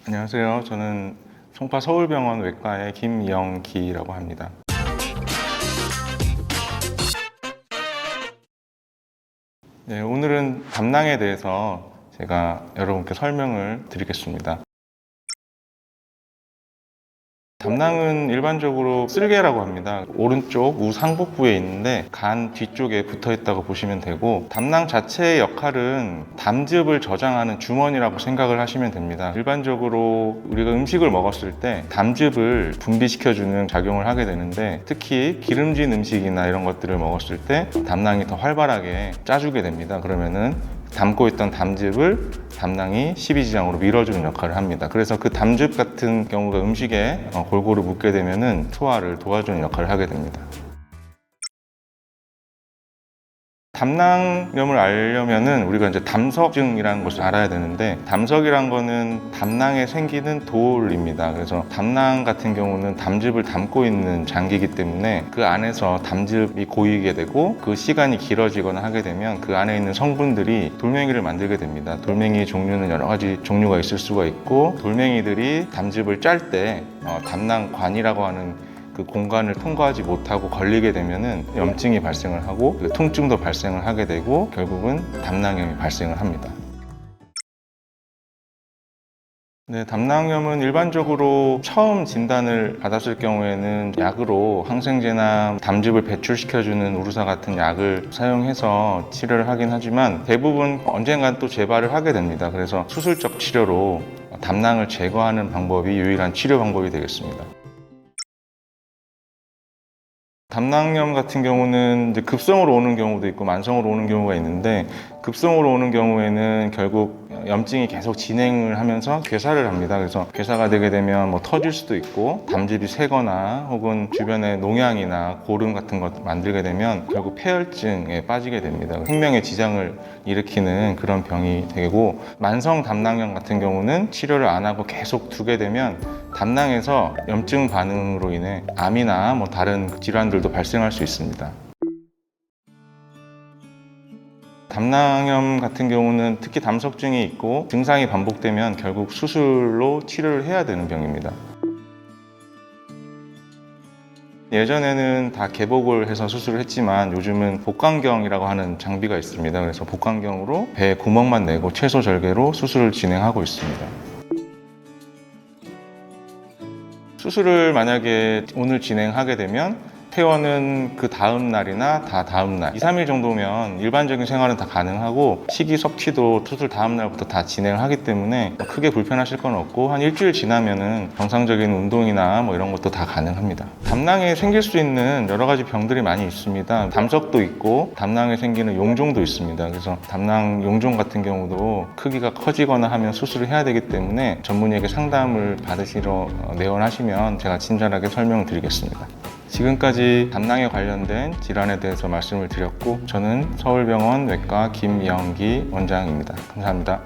안녕하세요. 저는 송파 서울병원 외과의 김영기라고 합니다. 네, 오늘은 담낭에 대해서 제가 여러분께 설명을 드리겠습니다. 담낭은 일반적으로 쓸개라고 합니다. 오른쪽 우상복부에 있는데 간 뒤쪽에 붙어 있다고 보시면 되고, 담낭 자체의 역할은 담즙을 저장하는 주머니라고 생각을 하시면 됩니다. 일반적으로 우리가 음식을 먹었을 때 담즙을 분비시켜주는 작용을 하게 되는데, 특히 기름진 음식이나 이런 것들을 먹었을 때 담낭이 더 활발하게 짜주게 됩니다. 그러면은 담고 있던 담즙을 담낭이 십이지장으로 밀어주는 역할을 합니다. 그래서 그 담즙 같은 경우가 음식에 골고루 묻게 되면은 소화를 도와주는 역할을 하게 됩니다. 담낭염을 알려면은 우리가 이제 담석증이라는 것을 알아야 되는데, 담석이란 거는 담낭에 생기는 돌입니다. 그래서 담낭 같은 경우는 담즙을 담고 있는 장기이기 때문에 그 안에서 담즙이 고이게 되고, 그 시간이 길어지거나 하게 되면 그 안에 있는 성분들이 돌멩이를 만들게 됩니다. 돌멩이 종류는 여러 가지 종류가 있을 수가 있고, 돌멩이들이 담즙을 짤 때 담낭관이라고 하는 그 공간을 통과하지 못하고 걸리게 되면은 염증이 발생을 하고 통증도 발생을 하게 되고, 결국은 담낭염이 발생을 합니다. 네, 담낭염은 일반적으로 처음 진단을 받았을 경우에는 약으로 항생제나 담즙을 배출시켜주는 우루사 같은 약을 사용해서 치료를 하긴 하지만, 대부분 언젠간 또 재발을 하게 됩니다. 그래서 수술적 치료로 담낭을 제거하는 방법이 유일한 치료 방법이 되겠습니다. 담낭염 같은 경우는 이제 급성으로 오는 경우도 있고 만성으로 오는 경우가 있는데, 급성으로 오는 경우에는 결국 염증이 계속 진행을 하면서 괴사를 합니다. 그래서 괴사가 되게 되면 터질 수도 있고, 담즙이 새거나 혹은 주변에 농양이나 고름 같은 것 만들게 되면 결국 폐혈증에 빠지게 됩니다. 생명에 지장을 일으키는 그런 병이 되고, 만성 담낭염 같은 경우는 치료를 안 하고 계속 두게 되면 담낭에서 염증 반응으로 인해 암이나 다른 질환들도 발생할 수 있습니다. 담낭염 같은 경우는 특히 담석증이 있고 증상이 반복되면 결국 수술로 치료를 해야 되는 병입니다. 예전에는 다 개복을 해서 수술을 했지만 요즘은 복강경이라고 하는 장비가 있습니다. 그래서 복강경으로 배에 구멍만 내고 채소 절개로 수술을 진행하고 있습니다. 수술을 만약에 오늘 진행하게 되면 퇴원은 그 다음 날이나 다음 날 2, 3일 정도면 일반적인 생활은 다 가능하고, 식이 섭취도 수술 다음 날부터 다 진행을 하기 때문에 크게 불편하실 건 없고, 한 일주일 지나면은 정상적인 운동이나 이런 것도 다 가능합니다. 담낭에 생길 수 있는 여러 가지 병들이 많이 있습니다. 담석도 있고 담낭에 생기는 용종도 있습니다. 그래서 담낭 용종 같은 경우도 크기가 커지거나 하면 수술을 해야 되기 때문에 전문의에게 상담을 받으시러 내원하시면 제가 친절하게 설명을 드리겠습니다. 지금까지 담낭에 관련된 질환에 대해서 말씀을 드렸고, 저는 서울병원 외과 김영기 원장입니다. 감사합니다.